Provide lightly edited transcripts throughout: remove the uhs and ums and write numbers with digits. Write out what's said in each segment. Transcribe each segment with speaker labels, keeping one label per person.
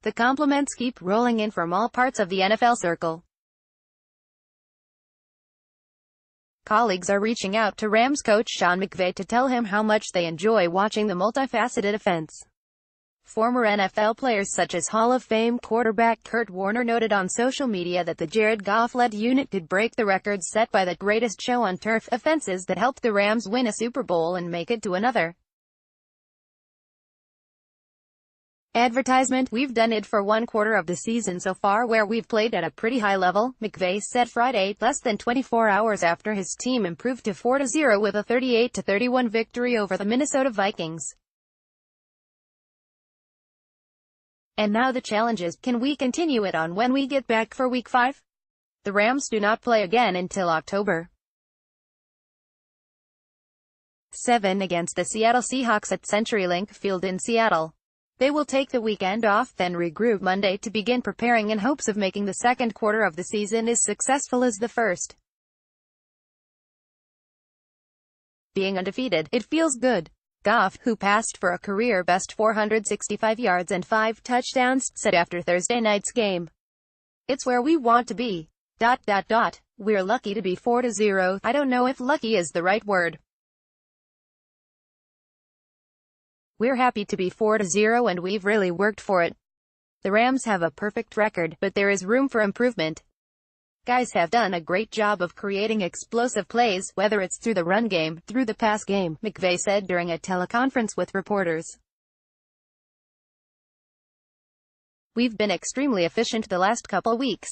Speaker 1: The compliments keep rolling in from all parts of the NFL circle. Colleagues are reaching out to Rams coach Sean McVay to tell him how much they enjoy watching the multifaceted offense. Former NFL players such as Hall of Fame quarterback Kurt Warner noted on social media that the Jared Goff-led unit could break the records set by the greatest show on turf offenses that helped the Rams win a Super Bowl and make it to another. Advertisement. We've done it for one quarter of the season so far where we've played at a pretty high level, McVay said Friday, less than 24 hours after his team improved to 4-0 with a 38-31 victory over the Minnesota Vikings. And now the challenge is, can we continue it on when we get back for Week 5? The Rams do not play again until October 7 against the Seattle Seahawks at CenturyLink Field in Seattle. They will take the weekend off, then regroup Monday to begin preparing in hopes of making the second quarter of the season as successful as the first. Being undefeated, it feels good. Goff, who passed for a career-best 465 yards and 5 touchdowns, said after Thursday night's game. It's where we want to be. We're lucky to be 4-0. I don't know if lucky is the right word. We're happy to be 4-0 and we've really worked for it. The Rams have a perfect record, but there is room for improvement. Guys have done a great job of creating explosive plays, whether it's through the run game, through the pass game, McVay said during a teleconference with reporters. We've been extremely efficient the last couple weeks.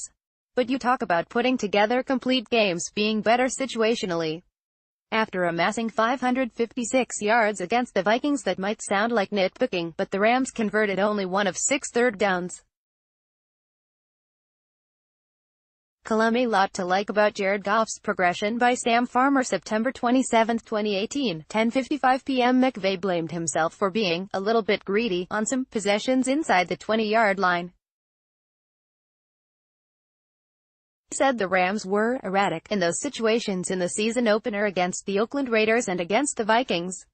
Speaker 1: But you talk about putting together complete games, being better situationally. After amassing 556 yards against the Vikings, that might sound like nitpicking, but the Rams converted only one of 6 third downs. A lot to like about Jared Goff's progression by Sam Farmer. September 27, 2018, 10:55 p.m. McVay blamed himself for being a little bit greedy on some possessions inside the 20-yard line. He said the Rams were erratic in those situations in the season opener against the Oakland Raiders and against the Vikings.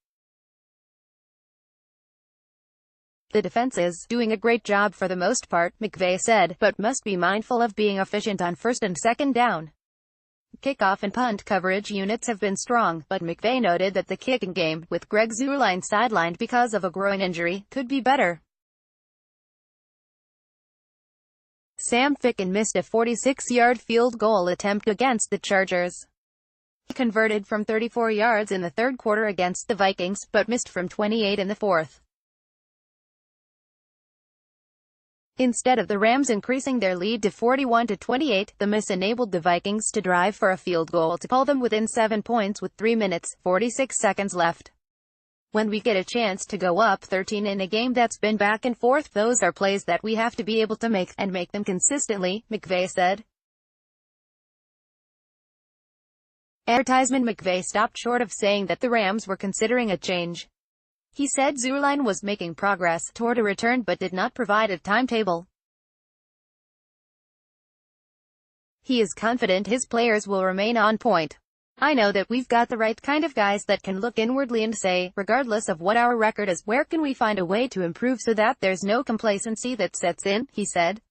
Speaker 1: The defense is doing a great job for the most part, McVay said, but must be mindful of being efficient on first and second down. Kickoff and punt coverage units have been strong, but McVay noted that the kicking game, with Greg Zuerlein sidelined because of a groin injury, could be better. Sam Ficken missed a 46-yard field goal attempt against the Chargers. He converted from 34 yards in the third quarter against the Vikings, but missed from 28 in the fourth. Instead of the Rams increasing their lead to 41-28, the miss enabled the Vikings to drive for a field goal to pull them within 7 points with 3 minutes, 46 seconds left. When we get a chance to go up 13 in a game that's been back and forth, those are plays that we have to be able to make, and make them consistently, McVay said. Advertisement. McVay stopped short of saying that the Rams were considering a change. He said Zuerlein was making progress toward a return but did not provide a timetable. He is confident his players will remain on point. I know that we've got the right kind of guys that can look inwardly and say, regardless of what our record is, where can we find a way to improve so that there's no complacency that sets in, he said.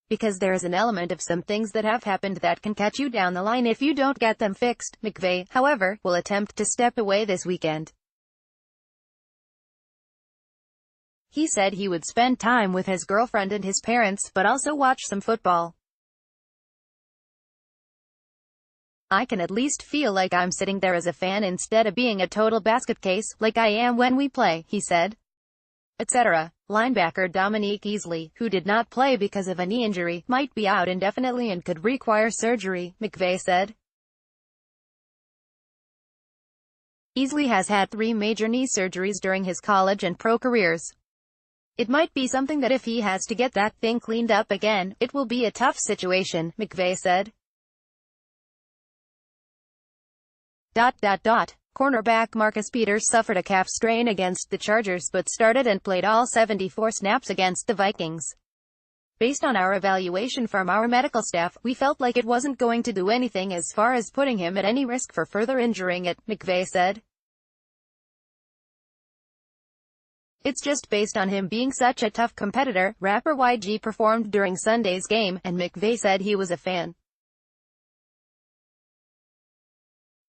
Speaker 1: Because there is an element of some things that have happened that can catch you down the line if you don't get them fixed. McVay, however, will attempt to step away this weekend. He said he would spend time with his girlfriend and his parents, but also watch some football. I can at least feel like I'm sitting there as a fan instead of being a total basket case, like I am when we play, he said. Etc. Linebacker Dominique Easley, who did not play because of a knee injury, might be out indefinitely and could require surgery, McVay said. Easley has had 3 major knee surgeries during his college and pro careers. It might be something that if he has to get that thing cleaned up again, it will be a tough situation, McVay said. Cornerback Marcus Peters suffered a calf strain against the Chargers but started and played all 74 snaps against the Vikings. Based on our evaluation from our medical staff, we felt like it wasn't going to do anything as far as putting him at any risk for further injuring it, McVay said. It's just based on him being such a tough competitor. Rapper YG performed during Sunday's game, and McVay said he was a fan.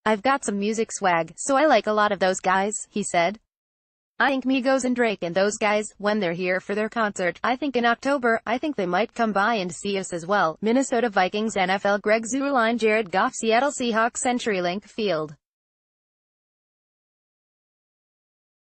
Speaker 1: "I've got some music swag, so I like a lot of those guys," he said. "I think Migos and Drake and those guys, when they're here for their concert, I think in October, I think they might come by and see us as well." Minnesota Vikings NFL Greg Zuerlein, Jared Goff, Seattle Seahawks, CenturyLink Field.